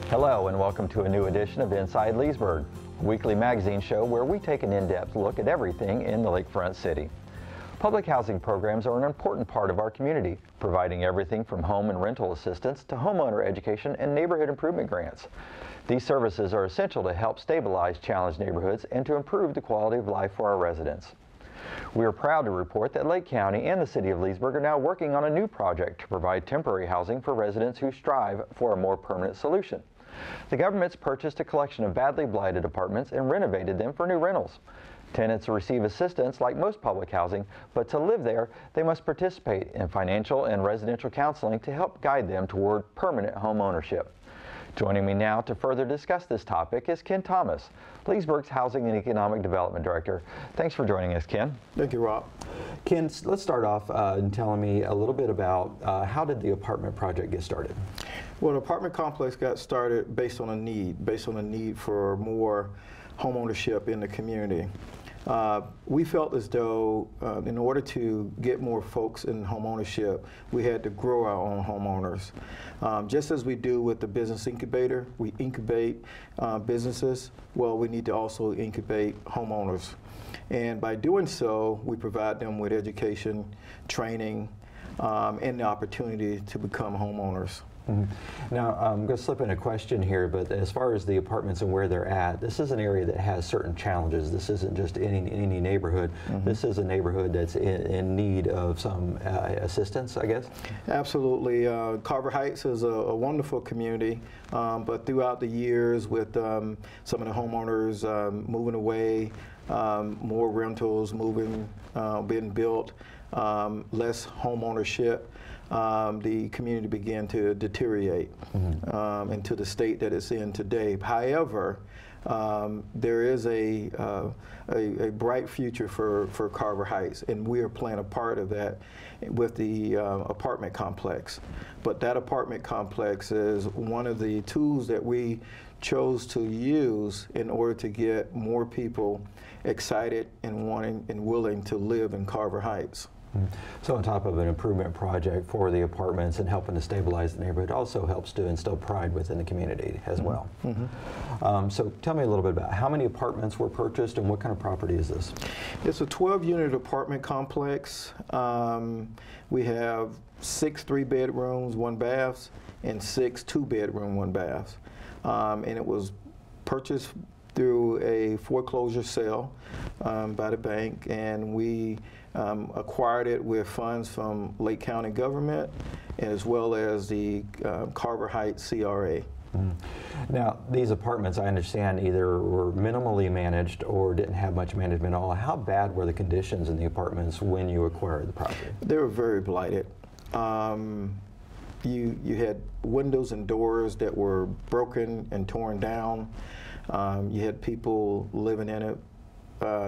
Hello and welcome to a new edition of Inside Leesburg, a weekly magazine show where we take an in-depth look at everything in the lakefront city. Public housing programs are an important part of our community, providing everything from home and rental assistance to homeowner education and neighborhood improvement grants. These services are essential to help stabilize challenged neighborhoods and to improve the quality of life for our residents. We are proud to report that Lake County and the City of Leesburg are now working on a new project to provide temporary housing for residents who strive for a more permanent solution. The government's purchased a collection of badly blighted apartments and renovated them for new rentals. Tenants receive assistance like most public housing, but to live there, they must participate in financial and residential counseling to help guide them toward permanent home ownership. Joining me now to further discuss this topic is Ken Thomas, Leesburg's Housing and Economic Development Director. Thanks for joining us, Ken. Thank you, Rob. Ken, let's start off in telling me a little bit about how did the apartment project get started? Well, the apartment complex got started based on a need for more home ownership in the community. We felt as though in order to get more folks in home ownership, we had to grow our own homeowners. Just as we do with the business incubator, we incubate businesses, well, we need to also incubate homeowners. And by doing so, we provide them with education, training, and the opportunity to become homeowners. Mm-hmm. Now, I'm going to slip in a question here, but as far as the apartments and where they're at, this is an area that has certain challenges. This isn't just any neighborhood. Mm-hmm. This is a neighborhood that's in need of some assistance, I guess? Absolutely. Carver Heights is a wonderful community, but throughout the years with some of the homeowners moving away, more rentals being built, less home ownership, the community began to deteriorate into the state that it's in today. However, there is a bright future for Carver Heights, and we are playing a part of that with the apartment complex. But that apartment complex is one of the tools that we chose to use in order to get more people excited and wanting and willing to live in Carver Heights. So on top of an improvement project for the apartments and helping to stabilize the neighborhood, also helps to instill pride within the community as well. Mm-hmm. So tell me a little bit about how many apartments were purchased and what kind of property is this? It's a 12-unit apartment complex. We have 6 3-bedrooms, 1 baths, and 6 2-bedroom, 1 baths. And it was purchased through a foreclosure sale by the bank, and we acquired it with funds from Lake County government as well as the Carver Heights CRA. Mm. Now, these apartments, I understand, either were minimally managed or didn't have much management at all. How bad were the conditions in the apartments when you acquired the property? They were very blighted. You had windows and doors that were broken and torn down. You had people living in it.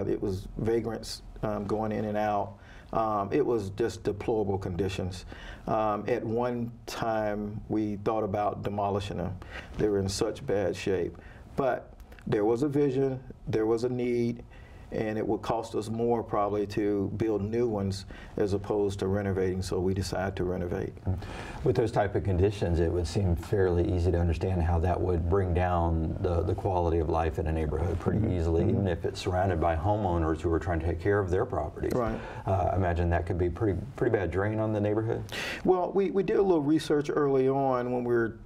It was vagrants going in and out. It was just deplorable conditions. At one time, we thought about demolishing them. They were in such bad shape. But there was a vision, there was a need, and it would cost us more probably to build new ones as opposed to renovating, so we decided to renovate. With those type of conditions, it would seem fairly easy to understand how that would bring down the quality of life in a neighborhood pretty easily, even if it's surrounded by homeowners who are trying to take care of their properties. Right. I imagine that could be pretty bad drain on the neighborhood. Well, we did a little research early on when we were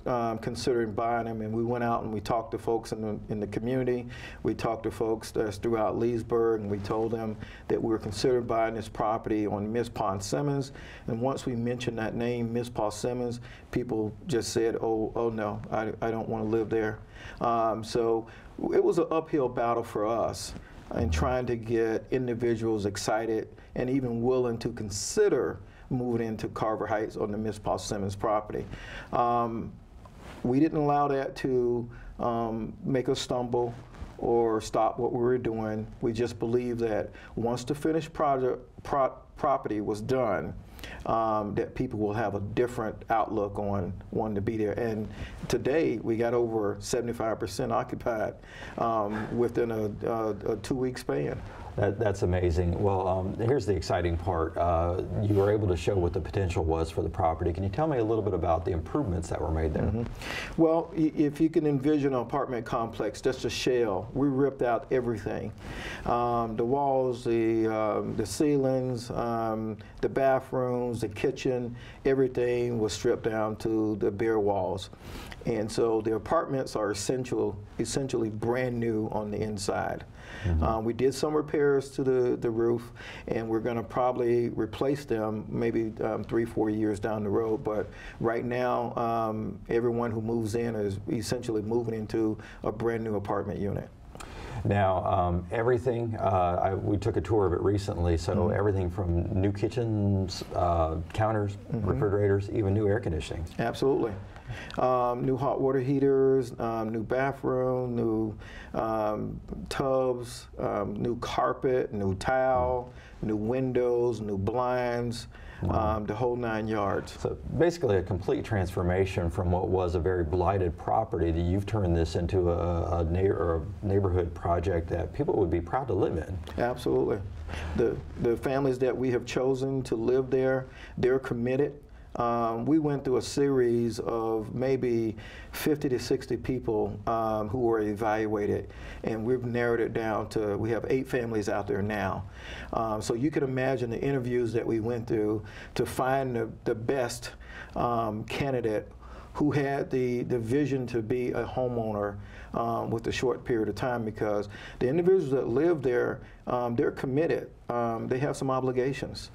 considering buying them, and we went out and we talked to folks in the community. We talked to folks that's throughout Leesburg, and we told them that we were considering buying this property on Miss Pond Simmons. And once we mentioned that name, Miss Pond Simmons, people just said, oh no, I don't want to live there. So it was an uphill battle for us in trying to get individuals excited and even willing to consider moving into Carver Heights on the Miss Pond Simmons property. We didn't allow that to make us stumble or stop what we were doing. We just believed that once the finished property was done, that people will have a different outlook on wanting to be there. And today we got over 75% occupied within a 2-week span. That's amazing. Well, here's the exciting part. You were able to show what the potential was for the property. Can you tell me a little bit about the improvements that were made there? Well, if you can envision an apartment complex, just a shell. We ripped out everything. The walls, the ceilings, the bathrooms, the kitchen, everything was stripped down to the bare walls. And so the apartments are essentially brand new on the inside. We did some repairs to the roof, and we're going to probably replace them maybe 3-4 years down the road. But right now, everyone who moves in is essentially moving into a brand new apartment unit. Now, everything, we took a tour of it recently, so everything from new kitchens, counters, refrigerators, even new air conditioning. Absolutely. New hot water heaters, new bathroom, new tubs, new carpet, new towel, new windows, new blinds, the whole 9 yards. So basically a complete transformation from what was a very blighted property that you've turned this into a neighborhood project that people would be proud to live in. Absolutely. The families that we have chosen to live there, they're committed. We went through a series of maybe 50 to 60 people who were evaluated, and we've narrowed it down to, we have 8 families out there now. So you can imagine the interviews that we went through to find the best candidate who had the vision to be a homeowner with a short period of time, because the individuals that live there, they're committed. They have some obligations.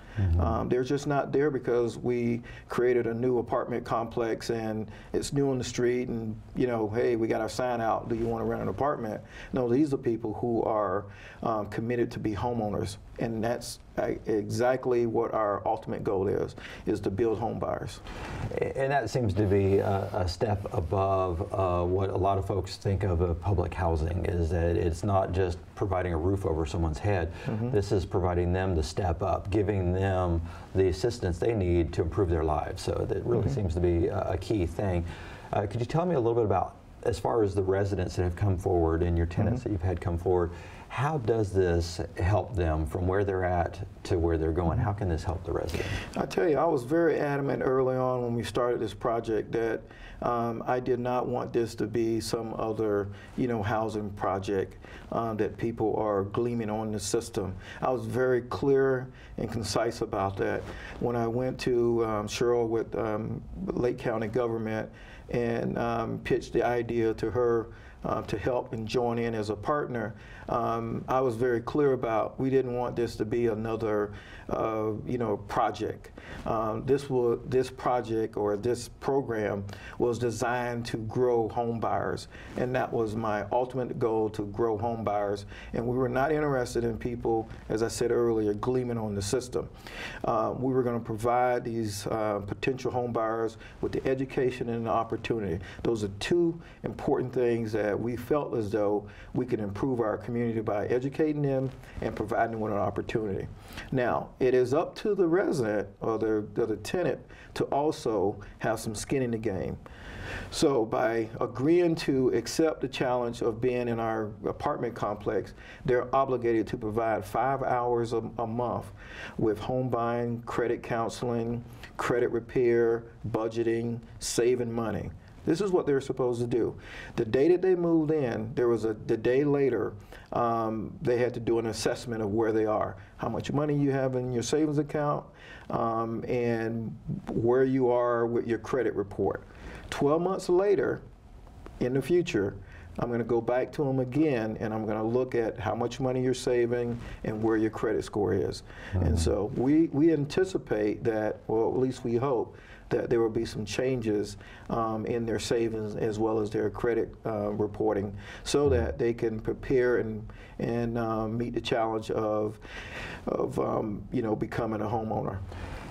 They're just not there because we created a new apartment complex and it's new on the street and, you know, hey, we got our sign out, do you want to rent an apartment? No, these are people who are committed to be homeowners. And that's exactly what our ultimate goal is to build home buyers. And that seems to be a step above what a lot of folks think of public housing, is that it's not just providing a roof over someone's head. This is providing them the step up, giving them the assistance they need to improve their lives. So that really seems to be a key thing. Could you tell me a little bit about, as far as the residents that have come forward and your tenants that you've had come forward, how does this help them from where they're at to where they're going? How can this help the residents? I tell you, I was very adamant early on when we started this project that I did not want this to be some other, you know, housing project that people are gleaming on the system. I was very clear and concise about that. When I went to Cheryl with Lake County government and pitched the idea to her to help and join in as a partner, I was very clear about we didn't want this to be another project. This project or this program was designed to grow home buyers, and that was my ultimate goal, to grow home buyers. And we were not interested in people, as I said earlier, gleaming on the system. We were going to provide these potential home buyers with the education and the opportunity. Those are 2 important things that we felt as though we could improve our community by educating them and providing them with an opportunity. Now, it is up to the resident or the tenant to also have some skin in the game. So by agreeing to accept the challenge of being in our apartment complex, they're obligated to provide 5 hours a month with home buying, credit counseling, credit repair, budgeting, saving money. This is what they're supposed to do. The day that they moved in, the day later, they had to do an assessment of where they are, how much money you have in your savings account, and where you are with your credit report. 12 months later, in the future, I'm going to go back to them again, and I'm going to look at how much money you're saving and where your credit score is. And so we anticipate that, or at least we hope, that there will be some changes in their savings as well as their credit reporting, so that they can prepare and meet the challenge of becoming a homeowner.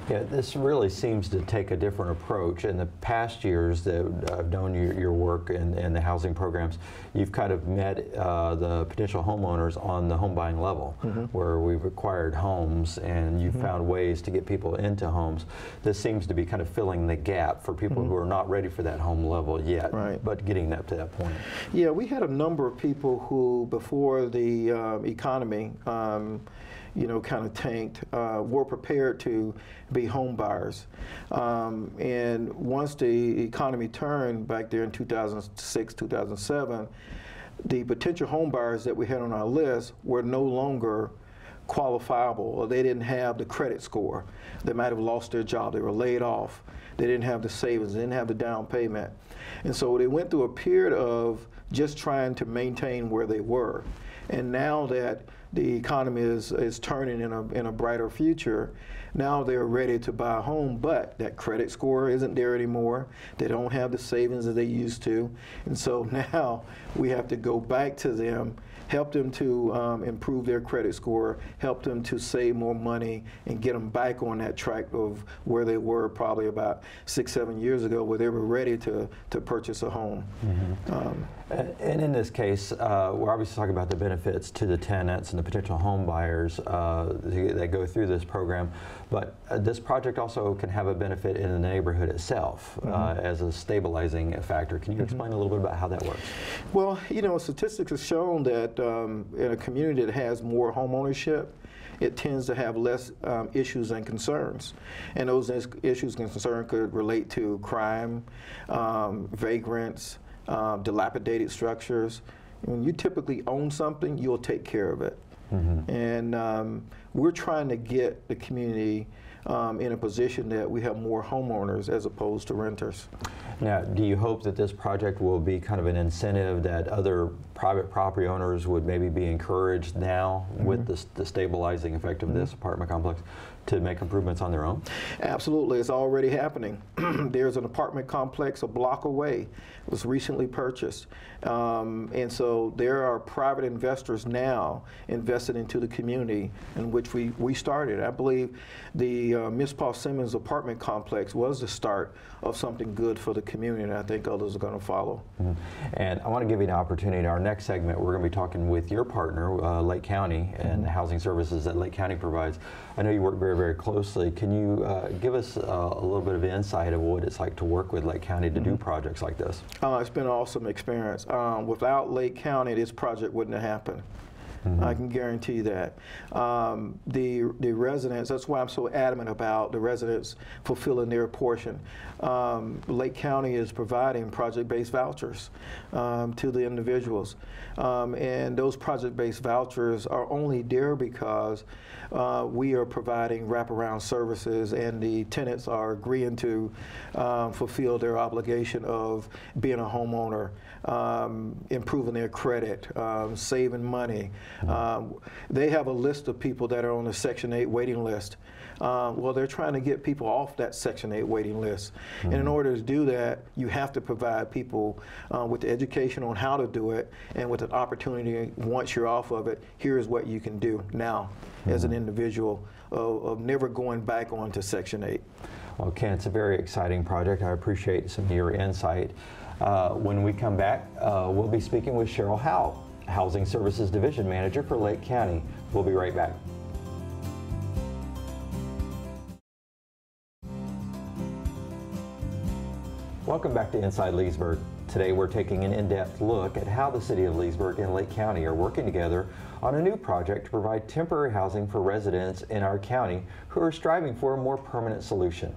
Yeah, this really seems to take a different approach. In the past years that I've known your work in the housing programs, you've kind of met the potential homeowners on the home buying level, where we've acquired homes and you've found ways to get people into homes. This seems to be kind of filling the gap for people who are not ready for that home level yet, but getting up to that point. Yeah, we had a number of people who, before the economy you know, kind of tanked, were prepared to be home buyers. And once the economy turned back there in 2006, 2007, the potential home buyers that we had on our list were no longer qualifiable, or they didn't have the credit score. They might have lost their job, they were laid off, they didn't have the savings, they didn't have the down payment. And so they went through a period of just trying to maintain where they were. And now that the economy is turning in a brighter future, now they're ready to buy a home, but that credit score isn't there anymore. They don't have the savings that they used to. And so now we have to go back to them, help them to improve their credit score, help them to save more money, and get them back on that track of where they were probably about 6, 7 years ago, where they were ready to purchase a home. And in this case, we're obviously talking about the benefits to the tenants and the potential home buyers that go through this program, but this project also can have a benefit in the neighborhood itself as a stabilizing factor. Can you explain a little bit about how that works? Well, you know, statistics have shown that in a community that has more home ownership, it tends to have less issues and concerns. And those issues and concerns could relate to crime, vagrants, dilapidated structures. When you typically own something, you'll take care of it. And we're trying to get the community in a position that we have more homeowners as opposed to renters. Now, do you hope that this project will be kind of an incentive that other private property owners would maybe be encouraged now with the stabilizing effect of this apartment complex to make improvements on their own? Absolutely, it's already happening. There's an apartment complex a block away. It was recently purchased. And so there are private investors now invested into the community in which we started. I believe the Miss Paul Simmons apartment complex was the start of something good for the community, and I think others are going to follow. And I want to give you an opportunity. In our next segment, we're going to be talking with your partner, Lake County, and the housing services that Lake County provides. I know you work very, very closely. Can you give us a little bit of insight of what it's like to work with Lake County to do projects like this? It's been an awesome experience. Without Lake County, this project wouldn't have happened. I can guarantee that. The residents, that's why I'm so adamant about the residents fulfilling their portion. Lake County is providing project-based vouchers to the individuals. And those project-based vouchers are only there because we are providing wraparound services, and the tenants are agreeing to fulfill their obligation of being a homeowner, improving their credit, saving money. They have a list of people that are on the Section 8 waiting list. Well, they're trying to get people off that Section 8 waiting list. And in order to do that, you have to provide people with the education on how to do it, and with an opportunity, once you're off of it, here's what you can do now as an individual of never going back onto Section 8. Well, Ken, it's a very exciting project. I appreciate some of your insight. When we come back, we'll be speaking with Cheryl Howell, Housing Services Division Manager for Lake County. We'll be right back. Welcome back to Inside Leesburg. Today we're taking an in-depth look at how the City of Leesburg and Lake County are working together on a new project to provide temporary housing for residents in our county who are striving for a more permanent solution.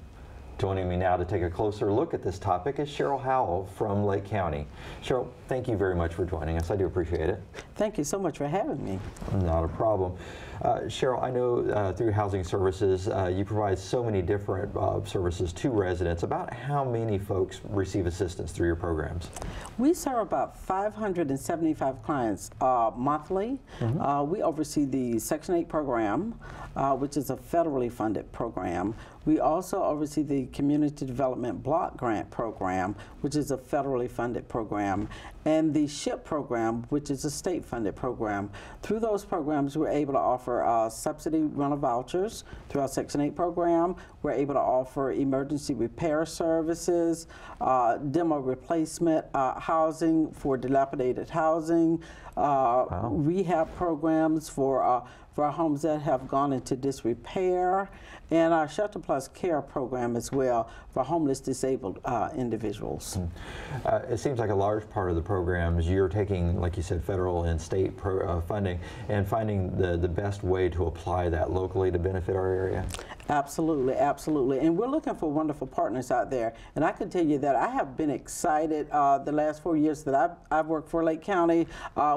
Joining me now to take a closer look at this topic is Cheryl Howell from Lake County. Cheryl, thank you very much for joining us. I do appreciate it. Thank you so much for having me. Not a problem. Cheryl, I know through Housing Services, you provide so many different services to residents. About how many folks receive assistance through your programs? We serve about 575 clients monthly. We oversee the Section 8 program, which is a federally funded program. We also oversee the Community Development Block Grant Program, which is a federally funded program, and the SHIP program, which is a state-funded program. Through those programs, we're able to offer subsidy rental vouchers through our Section 8 program. We're able to offer emergency repair services, demo replacement housing for dilapidated housing, rehab programs for our homes that have gone into disrepair, and our Shelter Plus Care program as well for homeless disabled individuals. It seems like a large part of the programs you're taking, like you said, federal and state funding and finding the best way to apply that locally to benefit our area. Absolutely, absolutely. And we're looking for wonderful partners out there. And I can tell you that I have been excited the last 4 years that I've worked for Lake County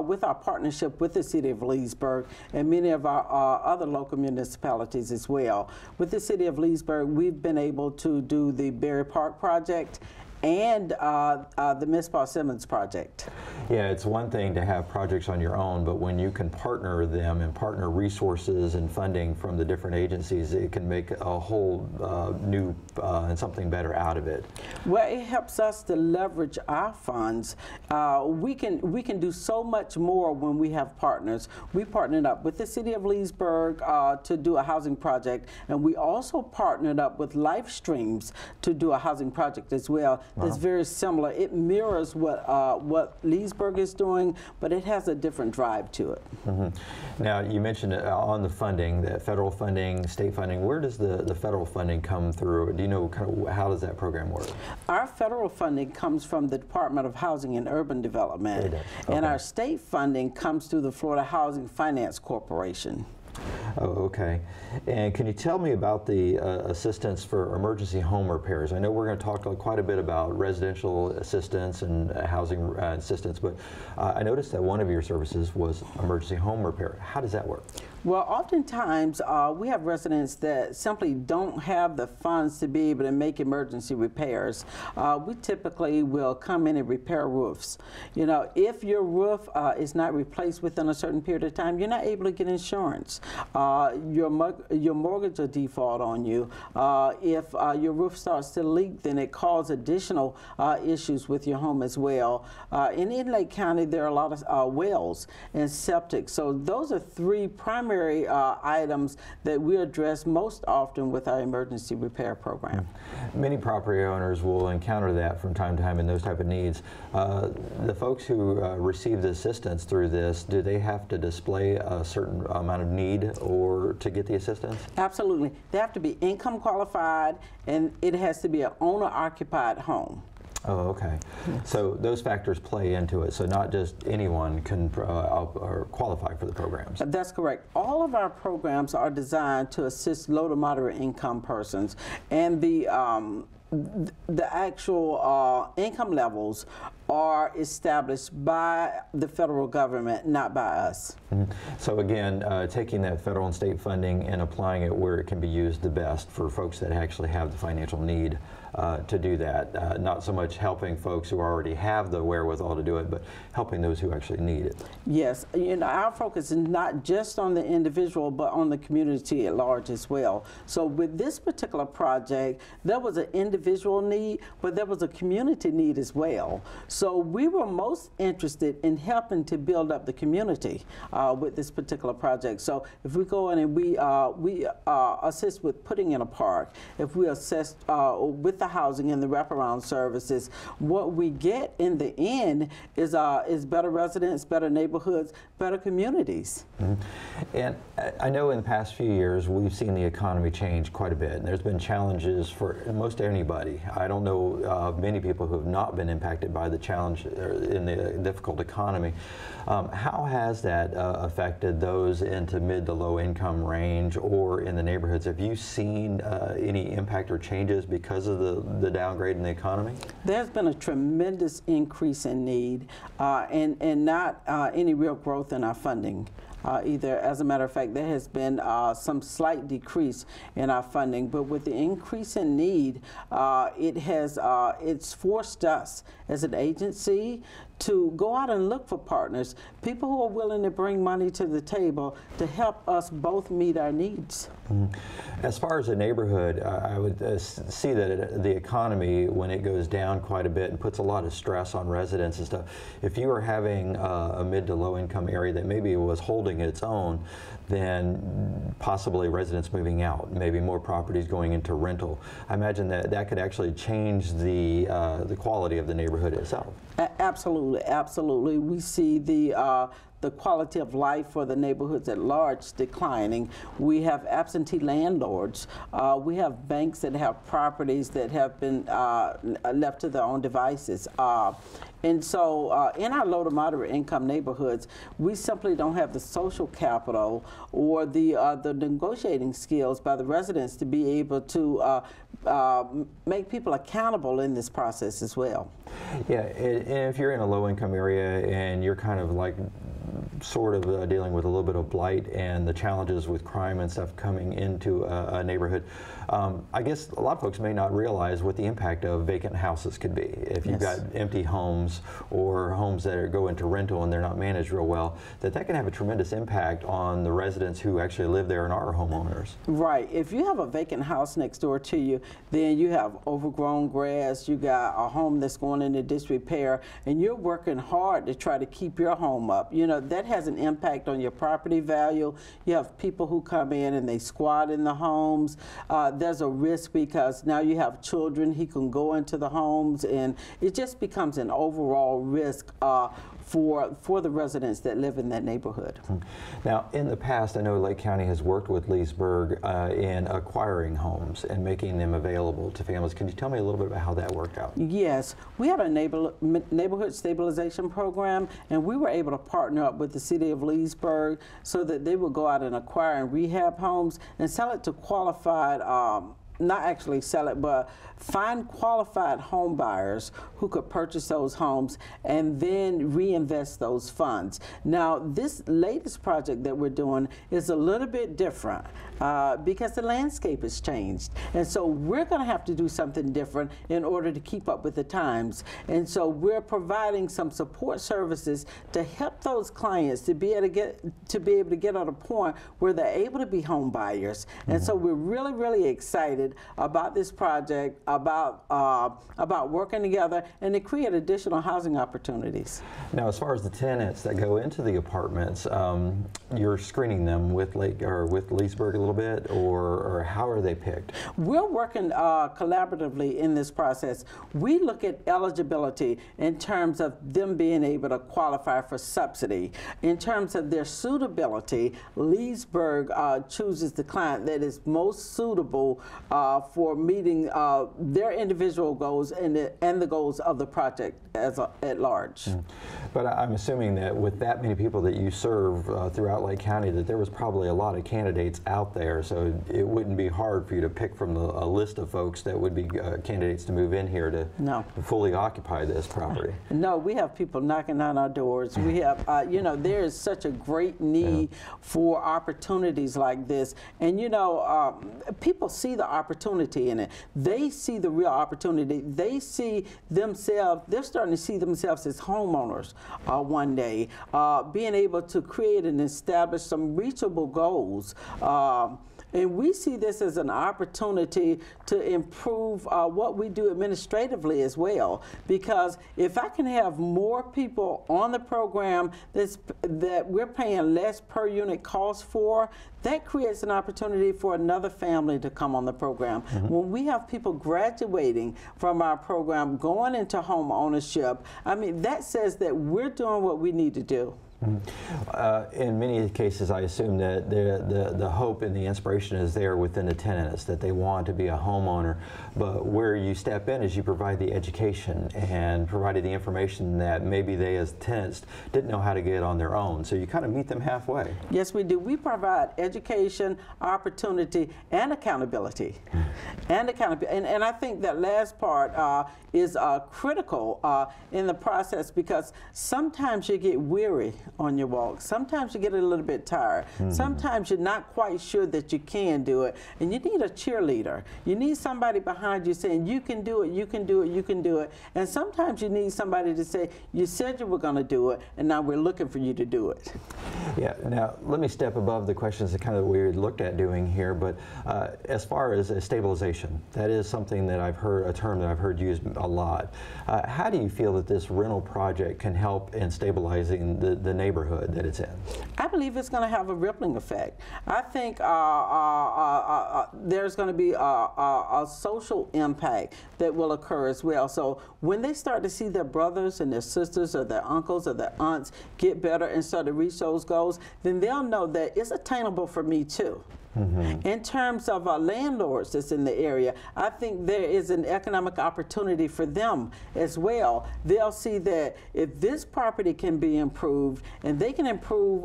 with our partnership with the City of Leesburg and many of our other local municipalities as well. With the City of Leesburg, we've been able to do the Berry Park project and the Miss Paul Simmons project. Yeah, it's one thing to have projects on your own, but when you can partner them and partner resources and funding from the different agencies, it can make a whole new and something better out of it. Well, it helps us to leverage our funds. We can do so much more when we have partners. We partnered up with the City of Leesburg to do a housing project, and we also partnered up with Life Streams to do a housing project as well. That's very similar. It mirrors what Leesburg is doing, but it has a different drive to it. Now, you mentioned on the funding, that federal funding, state funding. Where does the federal funding come through? Do you know kind of how does that program work? Our federal funding comes from the Department of Housing and Urban Development, and our state funding comes through the Florida Housing Finance Corporation. Oh, okay. And can you tell me about the assistance for emergency home repairs? I know we're going to talk quite a bit about residential assistance and housing assistance, but I noticed that one of your services was emergency home repair. How does that work? Well, oftentimes we have residents that simply don't have the funds to be able to make emergency repairs. We typically will come in and repair roofs. You know, if your roof is not replaced within a certain period of time, you're not able to get insurance. Your mortgage will default on you. If your roof starts to leak, then it causes additional issues with your home as well. And in Lake County, there are a lot of wells and septic. So those are three primary items that we address most often with our emergency repair program. Many property owners will encounter that from time to time in those type of needs. The folks who receive the assistance through this, do they have to display a certain amount of need or to get the assistance? Absolutely. They have to be income qualified, and it has to be an owner-occupied home. Oh, okay. Yes. So those factors play into it. So not just anyone can or qualify for the programs. That's correct. All of our programs are designed to assist low to moderate income persons, and the actual income levels are established by the federal government, not by us. So again, taking that federal and state funding and applying it where it can be used the best for folks that actually have the financial need to do that. Not so much helping folks who already have the wherewithal to do it, but helping those who actually need it. Yes, you know, our focus is not just on the individual, but on the community at large as well. So with this particular project, there was an individual need, but there was a community need as well. So we were most interested in helping to build up the community with this particular project. So if we go in and we assist with putting in a park, if we assist with the housing and the wraparound services, what we get in the end is better residents, better neighborhoods, better communities. And I know in the past few years we've seen the economy change quite a bit, and there's been challenges for most anybody. I don't know of many people who have not been impacted by the challenge in the difficult economy. How has that affected those into mid to low income range or in the neighborhoods? Have you seen any impact or changes because of the downgrade in the economy? There's been a tremendous increase in need and not any real growth in our funding. Either. As a matter of fact, there has been some slight decrease in our funding, but with the increase in need, it's forced us as an agency to go out and look for partners, people who are willing to bring money to the table to help us both meet our needs. As far as a neighborhood, I would see that the economy, when it goes down quite a bit and puts a lot of stress on residents and stuff, if you were having a mid to low income area that maybe was holding its own, then possibly residents moving out, maybe more properties going into rental. I imagine that that could actually change the quality of the neighborhood itself. Absolutely, absolutely. We see the quality of life for the neighborhoods at large declining. We have absentee landlords. We have banks that have properties that have been left to their own devices. And so in our low to moderate income neighborhoods, we simply don't have the social capital or the negotiating skills by the residents to be able to make people accountable in this process as well. Yeah, and if you're in a low income area and you're kind of like sort of dealing with a little bit of blight and the challenges with crime and stuff coming into a neighborhood, I guess a lot of folks may not realize what the impact of vacant houses could be. If you've got empty homes or homes that go into rental and they're not managed real well, that can have a tremendous impact on the residents who actually live there and are homeowners. Right. If you have a vacant house next door to you, then you have overgrown grass, you got a home that's going into disrepair, and you're working hard to try to keep your home up. You know, that has an impact on your property value. You have people who come in and they squat in the homes. There's a risk because now you have children who can go into the homes, and it just becomes an overall risk for the residents that live in that neighborhood. Now, in the past, I know Lake County has worked with Leesburg in acquiring homes and making them available to families. Can you tell me a little bit about how that worked out? Yes, we had a neighborhood stabilization program, and we were able to partner up with the city of Leesburg so that they would go out and acquire and rehab homes and sell it to qualified not actually sell it, but find qualified home buyers who could purchase those homes and then reinvest those funds. Now, this latest project that we're doing is a little bit different because the landscape has changed. And so we're going to have to do something different in order to keep up with the times. And so we're providing some support services to help those clients to be able to get at a point where they're able to be home buyers. And so we're really, really excited about this project, about working together and to create additional housing opportunities. Now, as far as the tenants that go into the apartments, you're screening them with Leesburg a little bit, or how are they picked? We're working collaboratively in this process. We look at eligibility in terms of them being able to qualify for subsidy. In terms of their suitability, Leesburg chooses the client that is most suitable for meeting their individual goals and the goals of the project at large. But I'm assuming that with that many people that you serve throughout Lake County, that there was probably a lot of candidates out there, so it wouldn't be hard for you to pick from a list of folks that would be candidates to move in here to fully occupy this property. No, we have people knocking on our doors. We have, you know, there is such a great need for opportunities like this, and you know, people see the opportunity in it. They see the real opportunity. They see themselves, they're starting to see themselves as homeowners one day, being able to create and establish some reachable goals. And we see this as an opportunity to improve what we do administratively as well. Because if I can have more people on the program that we're paying less per unit cost for, that creates an opportunity for another family to come on the program. When we have people graduating from our program, going into home ownership, I mean, that says that we're doing what we need to do. In many cases, I assume that the hope and the inspiration is there within the tenants, that they want to be a homeowner. But where you step in is you provide the education and provided the information that maybe they as tenants didn't know how to get on their own. So you kind of meet them halfway. Yes, we do. We provide education, opportunity, and accountability. And I think that last part is critical in the process, because sometimes you get weary on your walk. Sometimes you get a little bit tired. Sometimes you're not quite sure that you can do it, and you need a cheerleader. You need somebody behind you saying, you can do it, you can do it, you can do it. And sometimes you need somebody to say, you said you were going to do it, and now we're looking for you to do it. Yeah, now let me step above the questions that kind of we looked at doing here, but as far as stabilization, that is something that I've heard, a term that I've heard used a lot. How do you feel that this rental project can help in stabilizing the neighborhood that it's in? I believe it's going to have a rippling effect. I think there's going to be a social impact that will occur as well. So when they start to see their brothers and their sisters or their uncles or their aunts get better and start to reach those goals, then they'll know that it's attainable for me too. In terms of landlords that's in the area, I think there is an economic opportunity for them as well. They'll see that if this property can be improved and they can improve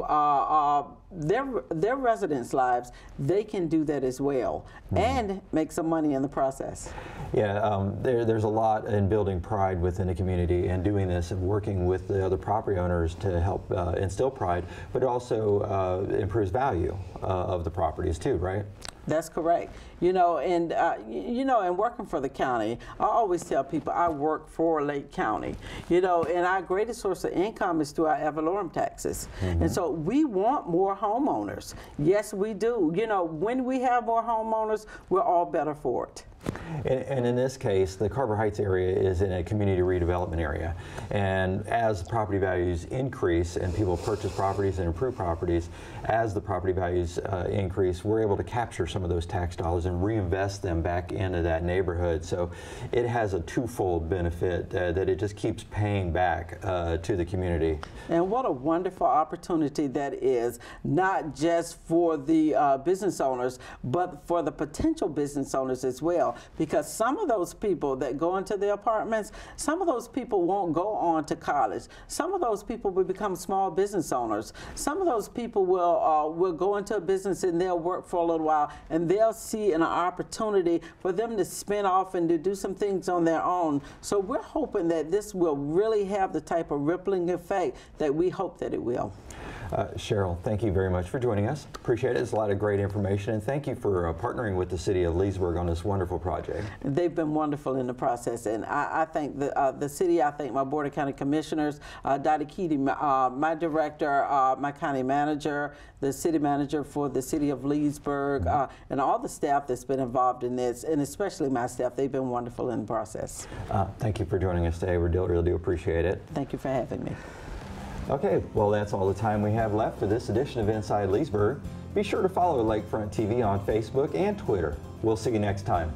their residents' lives, they can do that as well and make some money in the process. Yeah, there's a lot in building pride within the community and doing this and working with the other property owners to help instill pride, but it also improves value of the properties too, right? That's correct. You know, and and working for the county, I always tell people I work for Lake County. You know, and our greatest source of income is through our ad valorem taxes. And so we want more homeowners. Yes, we do. You know, when we have more homeowners, we're all better for it. And in this case, the Carver Heights area is in a community redevelopment area. And as property values increase and people purchase properties and improve properties, as the property values increase, we're able to capture some of those tax dollars and reinvest them back into that neighborhood. So it has a twofold benefit that it just keeps paying back to the community. And what a wonderful opportunity that is, not just for the business owners, but for the potential business owners as well. Because some of those people that go into the apartments, some of those people won't go on to college. Some of those people will become small business owners. Some of those people will go into a business and they'll work for a little while, and they'll see an opportunity for them to spin off and to do some things on their own. So we're hoping that this will really have the type of rippling effect that we hope that it will. Cheryl, thank you very much for joining us. Appreciate it. It's a lot of great information, and thank you for partnering with the city of Leesburg on this wonderful project. They've been wonderful in the process, and I thank the city. I thank my Board of County Commissioners, Dottie Keating, my director, my county manager, the city manager for the city of Leesburg, and all the staff that's been involved in this, and especially my staff. They've been wonderful in the process. Thank you for joining us today. We really do appreciate it. Thank you for having me. Okay, well, that's all the time we have left for this edition of Inside Leesburg. Be sure to follow Lakefront TV on Facebook and Twitter. We'll see you next time.